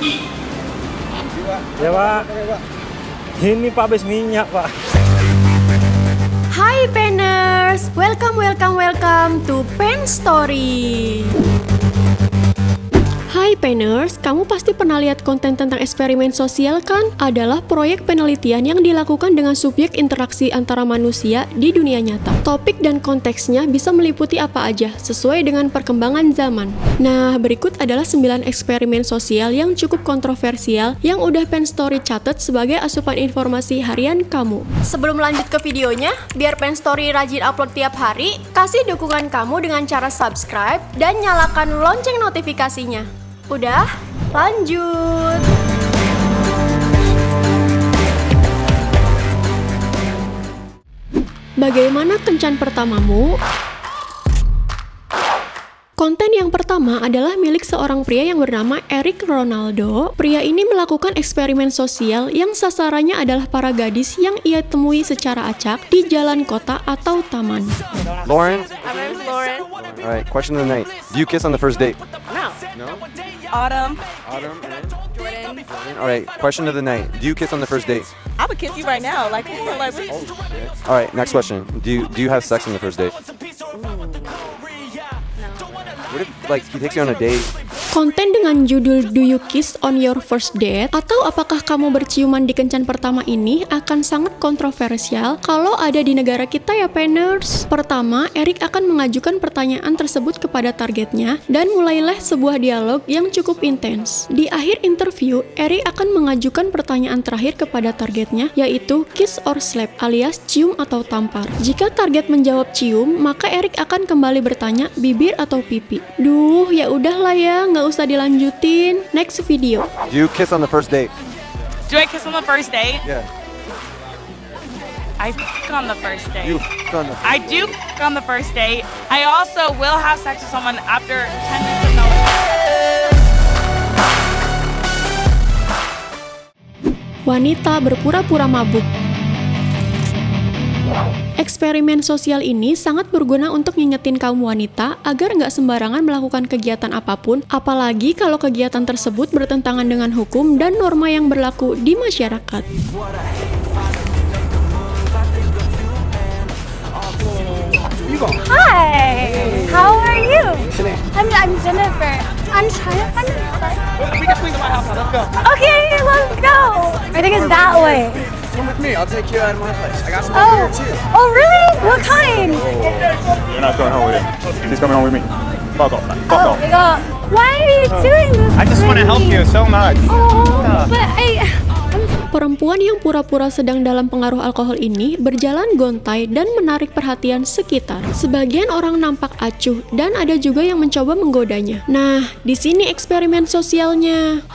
Ya Pak, ini Pak habis minyak Pak. Hai Penners, welcome to Pen Story. Hai Penners, kamu pasti pernah lihat konten tentang eksperimen sosial kan? Adalah proyek penelitian yang dilakukan dengan subjek interaksi antara manusia di dunia nyata. Topik dan konteksnya bisa meliputi apa aja, sesuai dengan perkembangan zaman. Nah, berikut adalah 9 eksperimen sosial yang cukup kontroversial yang udah Pen Story catat sebagai asupan informasi harian kamu. Sebelum lanjut ke videonya, biar Pen Story rajin upload tiap hari, kasih dukungan kamu dengan cara subscribe dan nyalakan lonceng notifikasinya. Udah, lanjut. Bagaimana kencan pertamamu? Konten yang pertama adalah milik seorang pria yang bernama Eric Ronaldo. Pria ini melakukan eksperimen sosial yang sasarannya adalah para gadis yang ia temui secara acak di jalan kota atau taman. Lauren? My name's Lauren. Alright, question of the night. Do you kiss on the first date? No. No? Autumn. Autumn and? Jordan. Alright, question of the night. Do you kiss on the first date? I would kiss you right now. Like, Alright, next question. Do you have sex on the first date? What if, like, he takes you on a date? Konten dengan judul Do You Kiss on Your First Date atau apakah kamu berciuman di kencan pertama ini akan sangat kontroversial kalau ada di negara kita ya Penners. Pertama, Eric akan mengajukan pertanyaan tersebut kepada targetnya dan mulailah sebuah dialog yang cukup intens. Di akhir interview, Eric akan mengajukan pertanyaan terakhir kepada targetnya yaitu kiss or slap alias cium atau tampar. Jika target menjawab cium, maka Eric akan kembali bertanya bibir atau pipi. Duh, ya udahlah ya, nggak usah dilanjutin. Next video. Do you kiss on the first date? Do I kiss on the first date? Yeah. I fuck on the first date. You f- on the I do fuck on the first date. I also will have sex with someone after 10 minutes of knowing. Wanita berpura-pura mabuk. Eksperimen sosial ini sangat berguna untuk ngingetin kaum wanita agar nggak sembarangan melakukan kegiatan apapun, apalagi kalau kegiatan tersebut bertentangan dengan hukum dan norma yang berlaku di masyarakat. Hi, how are you? I'm Jennifer. I'm trying to find a bus. We can swing to my house now. Let's go. Okay, let's go. I think it's that way. Come with me. I'll take you out of my place. I got some Oh, beer too. oh really? What kind? You're not going home with him. He's coming home with me. Fuck off, man. Fuck Oh, off. my God. Why are you doing this? I just want to help you so much. Oh, but Perempuan yang pura-pura sedang dalam pengaruh alkohol ini berjalan gontai dan menarik perhatian sekitar. Sebagian orang nampak acuh dan ada juga yang mencoba menggodanya. Nah, di sini eksperimen sosialnya.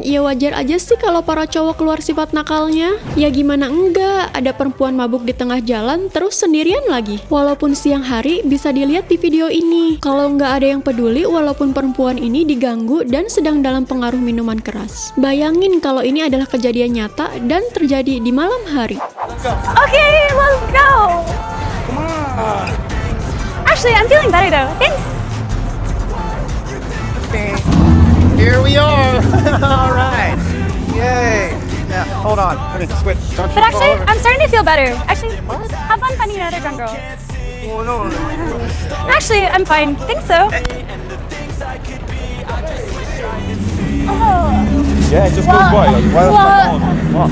Ya wajar aja sih kalau para cowok keluar sifat nakalnya. Ya gimana enggak, ada perempuan mabuk di tengah jalan terus sendirian lagi. Walaupun siang hari bisa dilihat di video ini. Kalau nggak ada yang peduli walaupun perempuan ini diganggu dan sedang dalam pengaruh minuman keras. Bayangin kalau ini adalah kejadian nyata dan terjadi di malam hari. okay, let's go. Come on. Actually, I'm feeling better though. Thanks. Here we are. All right. Yay. Now, hold on. Let me switch. Don't you But actually, fall over. I'm starting to feel better. Actually, have fun finding another drunk girl. Oh, no. Actually, I'm fine. Think so. Oh. Yeah, just Well, goes by. Like, why well- Come on.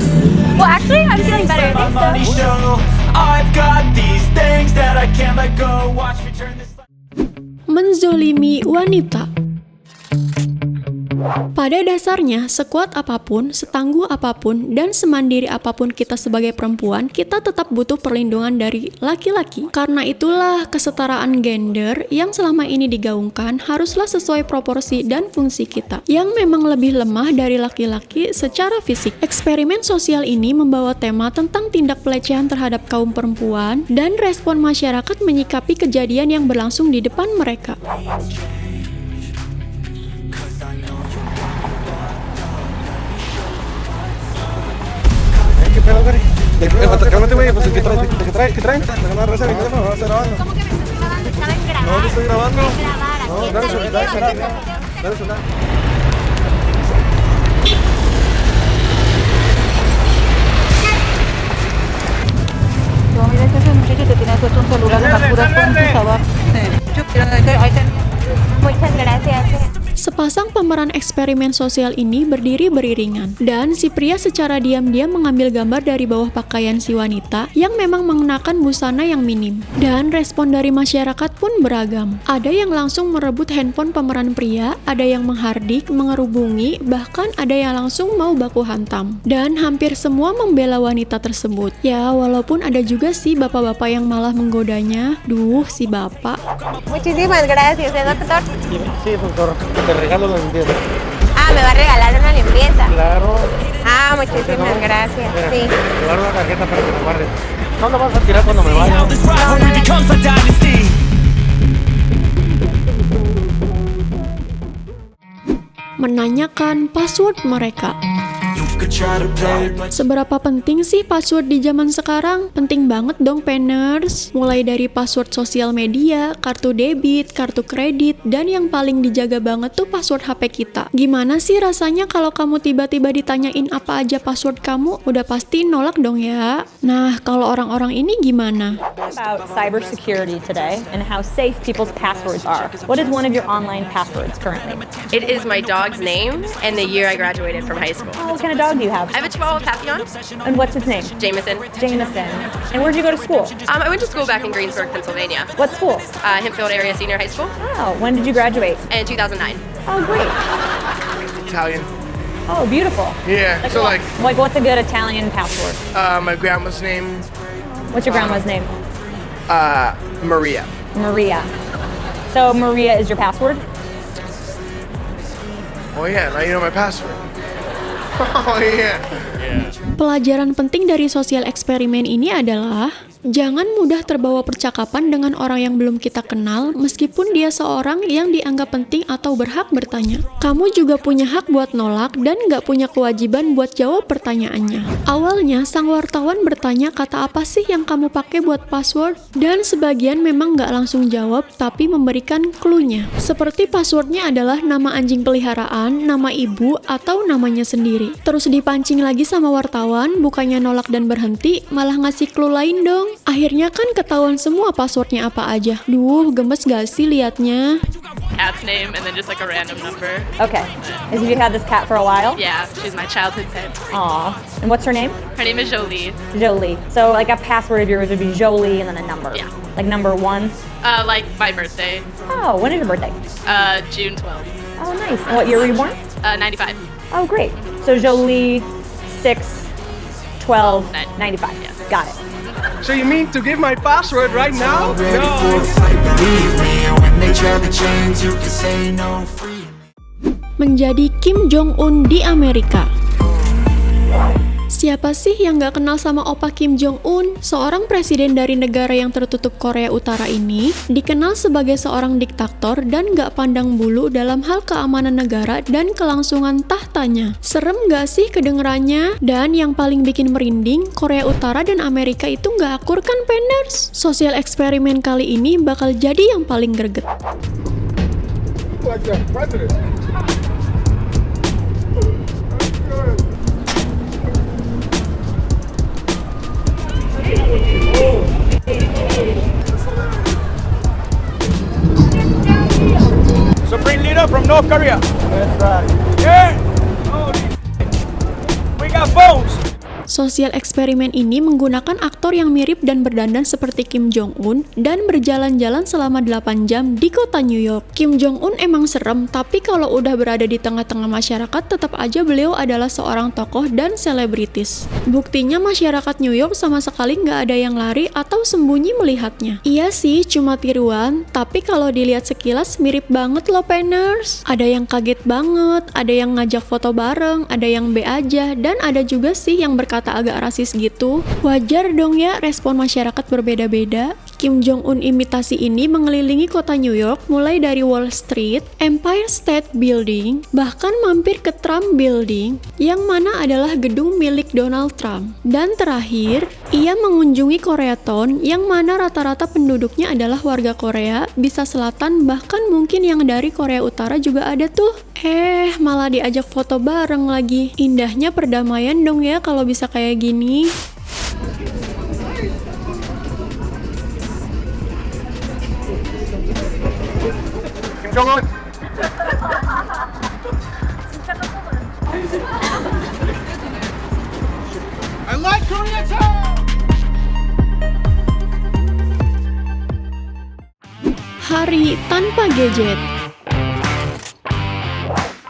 Well, actually, I'm feeling better. Think so. I've got these things that I can't let go. Watch me turn this. Menzolimi wanita. Pada dasarnya, sekuat apapun, setangguh apapun, dan semandiri apapun kita sebagai perempuan, kita tetap butuh perlindungan dari laki-laki. Karena itulah kesetaraan gender yang selama ini digaungkan haruslah sesuai proporsi dan fungsi kita, yang memang lebih lemah dari laki-laki secara fisik. Eksperimen sosial ini membawa tema tentang tindak pelecehan terhadap kaum perempuan dan respon masyarakat menyikapi kejadian yang berlangsung di depan mereka. Cálmate, güey. Pues ¿qué traes? ¿Qué traes? Déjame regresar el teléfono. Vamos a estar grabando. ¿Cómo que me estabas grabando? No, te estoy grabando. Grabar aquí. No, dale celular. Dale celular. Sepasang pemeran eksperimen sosial ini berdiri beriringan, dan si pria secara diam-diam mengambil gambar dari bawah pakaian si wanita yang memang mengenakan busana yang minim. Dan respon dari masyarakat pun beragam. Ada yang langsung merebut handphone pemeran pria, ada yang menghardik, mengerubungi, bahkan ada yang langsung mau baku hantam. Dan hampir semua membela wanita tersebut. Ya, walaupun ada juga sih bapak-bapak yang malah menggodanya. Duh, si bapak. Muchísimas gracias, ¿es doctor? Sí, doctor. Te regalo la limpieza. Ah, me va a regalar una limpieza. Claro. Ah, muchísimas gracias. Sí. Te guardo la tarjeta para que la guardes. No la vas a tirar cuando me vaya. This rivalry becomes a dynasty. Menanyakan password mereka. You could try to play, but Seberapa penting sih password di zaman sekarang? Penting banget dong, Penners. Mulai dari password sosial media, kartu debit, kartu kredit, dan yang paling dijaga banget tuh password HP kita. Gimana sih rasanya kalau kamu tiba-tiba ditanyain apa aja password kamu? Udah pasti nolak dong ya. Nah, kalau orang-orang ini gimana? About cybersecurity today and how safe people's passwords are. What is one of your online passwords currently? It is my dog's name and the year I graduated from high school. Oh, what kind of dog do you have? I have a Chihuahua Papillon, And what's his name? Jameson. Jameson. And where'd you go to school? I went to school back in Greensburg, Pennsylvania. What school? Hempfield Area Senior High School Oh, when did you graduate? in 2009. Oh, great. Italian. Oh, beautiful. Yeah. So like, What's a good Italian password? my grandma's name, What's your grandma's name? Maria. Maria. So Maria is your password? Oh yeah, now you know my password. Oh yeah. Pelajaran penting dari sosial eksperimen ini adalah jangan mudah terbawa percakapan dengan orang yang belum kita kenal meskipun dia seorang yang dianggap penting atau berhak bertanya. Kamu juga punya hak buat nolak dan nggak punya kewajiban buat jawab pertanyaannya. Awalnya, sang wartawan bertanya kata apa sih yang kamu pakai buat password, dan sebagian memang nggak langsung jawab tapi memberikan clue-nya. Seperti passwordnya adalah nama anjing peliharaan, nama ibu, atau namanya sendiri. Terus dipancing lagi sama wartawan, bukannya nolak dan berhenti, malah ngasih clue lain dong. Akhirnya kan ketahuan semua passwordnya apa aja. Duh, gemes gak sih liatnya? Cat's name and then just like a random number. Okay. Have you had this cat for a while? Yeah, she's my childhood pet. Aw. And what's her name? Her name is Jolie. Jolie. So like a password of yours would be Jolie and then a number. Yeah. Like number 1. Like my birthday, Oh, when is your birthday? June 12th, Oh, nice. And what year were you born? 95. Oh, great. So Jolie, 6, 12, 95. Yeah. Got it. So you mean to give my password right now? ready for the fight, believe me. And when they try to change, you can say no free. Menjadi Kim Jong-un di Amerika. Siapa sih yang gak kenal sama Opa Kim Jong-un? Seorang presiden dari negara yang tertutup Korea Utara ini dikenal sebagai seorang diktator dan gak pandang bulu dalam hal keamanan negara dan kelangsungan tahtanya. Serem gak sih kedengerannya? Dan yang paling bikin merinding, Korea Utara dan Amerika itu gak akur kan, Penners? Sosial eksperimen kali ini bakal jadi yang paling greget. Supreme leader from North Korea. That's right. Yeah. Holy. We got phones. Sosial eksperimen ini menggunakan aktor yang mirip dan berdandan seperti Kim Jong-un dan berjalan-jalan selama 8 jam di kota New York. Kim Jong-un emang serem, tapi kalau udah berada di tengah-tengah masyarakat tetap aja beliau adalah seorang tokoh dan selebritis. Buktinya masyarakat New York sama sekali nggak ada yang lari atau sembunyi melihatnya. Iya sih, cuma tiruan, tapi kalau dilihat sekilas mirip banget loh, Penners. Ada yang kaget banget, ada yang ngajak foto bareng, ada yang B aja, dan ada juga sih yang berkata agak rasis gitu. Wajar dong ya respon masyarakat berbeda-beda. Kim Jong-un imitasi ini mengelilingi kota New York mulai dari Wall Street, Empire State Building, bahkan mampir ke Trump Building yang mana adalah gedung milik Donald Trump. Dan terakhir, ia mengunjungi Koreatown yang mana rata-rata penduduknya adalah warga Korea, bisa selatan, bahkan mungkin yang dari Korea Utara juga ada tuh. Malah diajak foto bareng lagi. Indahnya perdamaian dong ya kalau bisa kayak gini. Kim Jong-un. hari tanpa gadget.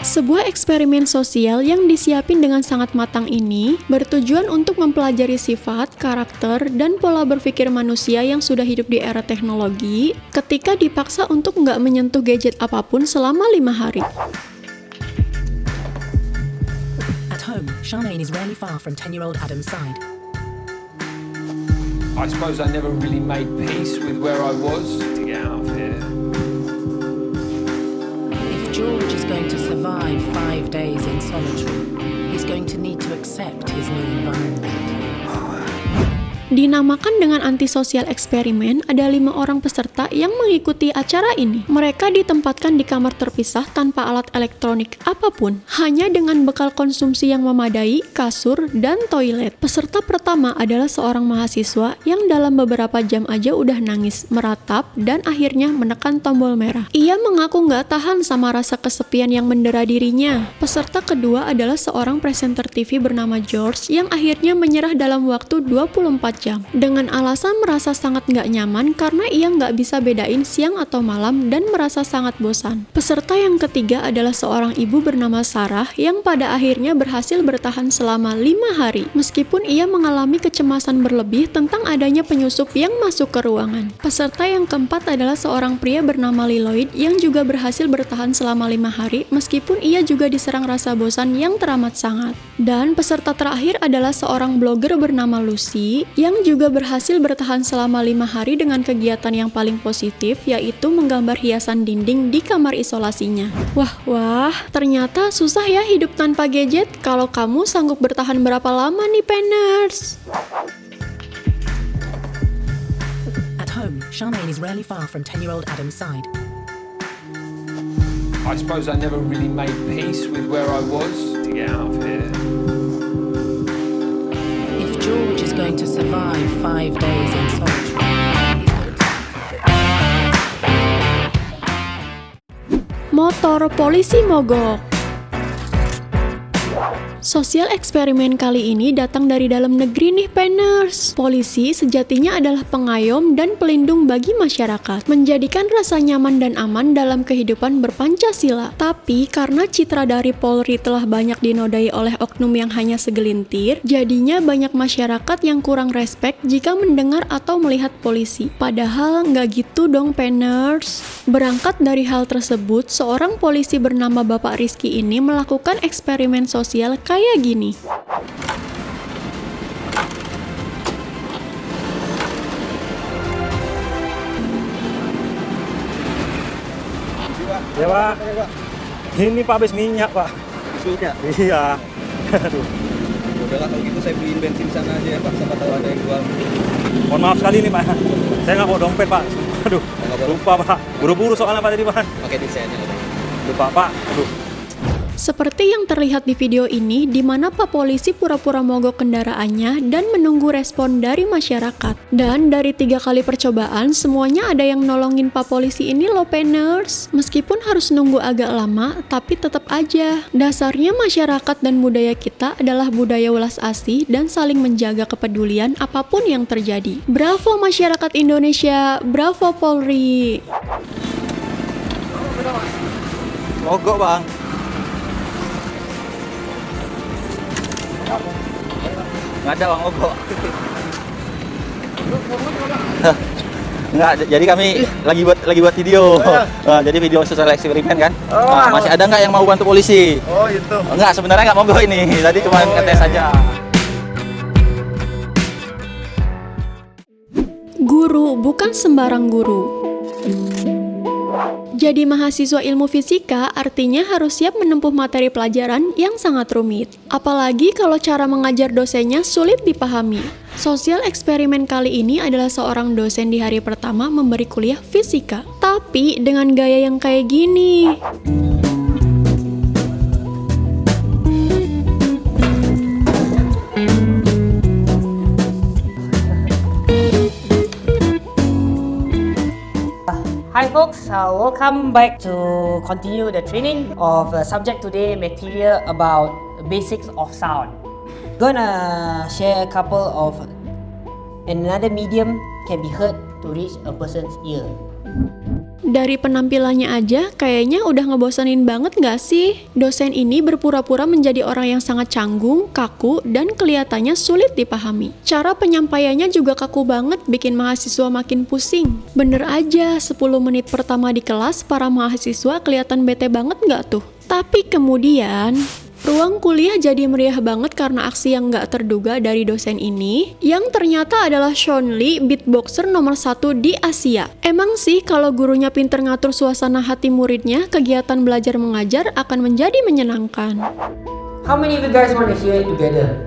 Sebuah eksperimen sosial yang disiapin dengan sangat matang ini bertujuan untuk mempelajari sifat, karakter, dan pola berpikir manusia yang sudah hidup di era teknologi ketika dipaksa untuk nggak menyentuh gadget apapun selama 5 hari. At home, Charmaine is rarely far from 10-year-old Adam's side. I suppose I never really made peace with where I was to get out of here. George is going to survive 5 days in solitary. He's going to need to accept his new environment. Dinamakan dengan antisosial eksperimen, ada 5 orang peserta yang mengikuti acara ini. Mereka ditempatkan di kamar terpisah tanpa alat elektronik apapun, hanya dengan bekal konsumsi yang memadai, kasur, dan toilet. Peserta pertama adalah seorang mahasiswa yang dalam beberapa jam aja udah nangis, meratap, dan akhirnya menekan tombol merah. Ia mengaku nggak tahan sama rasa kesepian yang mendera dirinya. Peserta kedua adalah seorang presenter TV bernama George yang akhirnya menyerah dalam waktu 24 jam dengan alasan merasa sangat nggak nyaman karena ia nggak bisa bedain siang atau malam dan merasa sangat bosan. Peserta yang ketiga adalah seorang ibu bernama Sarah yang pada akhirnya berhasil bertahan selama 5 hari meskipun ia mengalami kecemasan berlebih tentang adanya penyusup yang masuk ke ruangan. Peserta yang keempat adalah seorang pria bernama Lloyd yang juga berhasil bertahan selama 5 hari meskipun ia juga diserang rasa bosan yang teramat sangat. Dan peserta terakhir adalah seorang blogger bernama Lucy yang juga berhasil bertahan selama 5 hari dengan kegiatan yang paling positif, yaitu menggambar hiasan dinding di kamar isolasinya. Wah, ternyata susah ya hidup tanpa gadget. Kalau kamu sanggup bertahan berapa lama nih, Penners? At home, Charmaine is rarely far from 10-year-old Adam's side. I suppose I never really made peace with where I was to get out of here. George is going to survive 5 days in solitary. Motor polisi mogok. Sosial eksperimen kali ini datang dari dalam negeri nih, Penners. Polisi sejatinya adalah pengayom dan pelindung bagi masyarakat, menjadikan rasa nyaman dan aman dalam kehidupan berpancasila. Tapi karena citra dari Polri telah banyak dinodai oleh oknum yang hanya segelintir, jadinya banyak masyarakat yang kurang respek jika mendengar atau melihat polisi. Padahal nggak gitu dong, Penners. Berangkat dari hal tersebut, seorang polisi bernama Bapak Rizky ini melakukan eksperimen sosial kayak gini. Ya Pak, ini Pak habis minyak Pak. Minyak? Iya. Aduh. Udahlah kalau gitu saya beliin bensin sana aja ya Pak, siapa tahu ada yang jual. Mohon maaf sekali nih Pak, saya nggak bawa dompet Pak. Aduh, lupa Pak, buru-buru soalnya Pak tadi Pak. Oke, di saya aja. Lupa Pak, aduh. Seperti yang terlihat di video ini, di mana Pak Polisi pura-pura mogok kendaraannya dan menunggu respon dari masyarakat. Dan dari 3 kali percobaan, semuanya ada yang nolongin Pak Polisi ini loh, Penners. Meskipun harus nunggu agak lama, tapi tetap aja. Dasarnya masyarakat dan budaya kita adalah budaya welas asih dan saling menjaga kepedulian apapun yang terjadi. Bravo masyarakat Indonesia, bravo Polri. Mogok Bang. Nggak ada Bang mogok. Nggak, jadi kami lagi buat video. Jadi video sosial eksperimen kan. Masih ada nggak yang mau bantu polisi? Oh itu. Nggak, sebenarnya nggak mogok ini. Tadi cuma ngetes saja. Guru bukan sembarang guru. Jadi mahasiswa ilmu fisika artinya harus siap menempuh materi pelajaran yang sangat rumit. Apalagi kalau cara mengajar dosennya sulit dipahami. Sosial eksperimen kali ini adalah seorang dosen di hari pertama memberi kuliah fisika. Tapi dengan gaya yang kayak gini. Hi folks, welcome back to continue the training of the subject today material about basics of sound. Gonna share a couple of another medium can be heard to reach a person's ear. Dari penampilannya aja, kayaknya udah ngebosenin banget nggak sih? Dosen ini berpura-pura menjadi orang yang sangat canggung, kaku, dan kelihatannya sulit dipahami. Cara penyampaiannya juga kaku banget, bikin mahasiswa makin pusing. Bener aja, 10 menit pertama di kelas, para mahasiswa kelihatan bete banget nggak tuh? Tapi kemudian ruang kuliah jadi meriah banget karena aksi yang nggak terduga dari dosen ini, yang ternyata adalah Sean Lee, beatboxer nomor 1 di Asia. Emang sih kalau gurunya pinter ngatur suasana hati muridnya, kegiatan belajar mengajar akan menjadi menyenangkan. How many of you guys want to hear it together?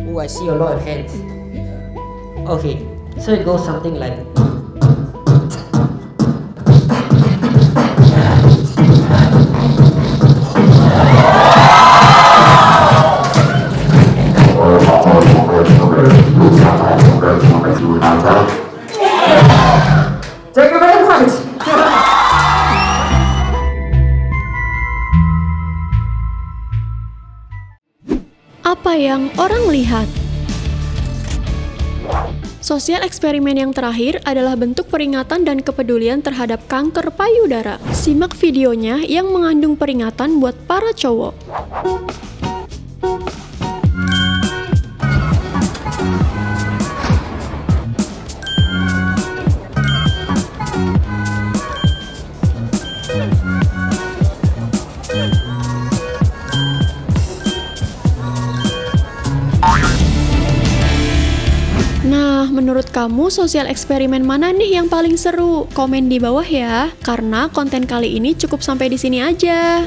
Oh, I see a lot of hands. Okay, so it goes something like. Thank you very much. Apa yang orang lihat? Sosial eksperimen yang terakhir adalah bentuk peringatan dan kepedulian terhadap kanker payudara. Simak videonya yang mengandung peringatan buat para cowok. Nah, menurut kamu sosial eksperimen mana nih yang paling seru? Komen di bawah ya, karena konten kali ini cukup sampai di sini aja.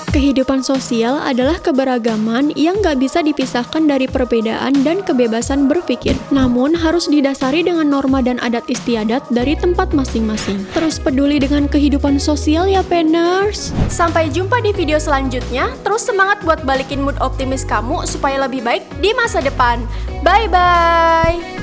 Kehidupan sosial adalah keberagaman yang gak bisa dipisahkan dari perbedaan dan kebebasan berpikir. Namun harus didasari dengan norma dan adat istiadat dari tempat masing-masing. Terus peduli dengan kehidupan sosial ya Penners. Sampai jumpa di video selanjutnya. Terus semangat buat balikin mood optimis kamu supaya lebih baik di masa depan. Bye-bye.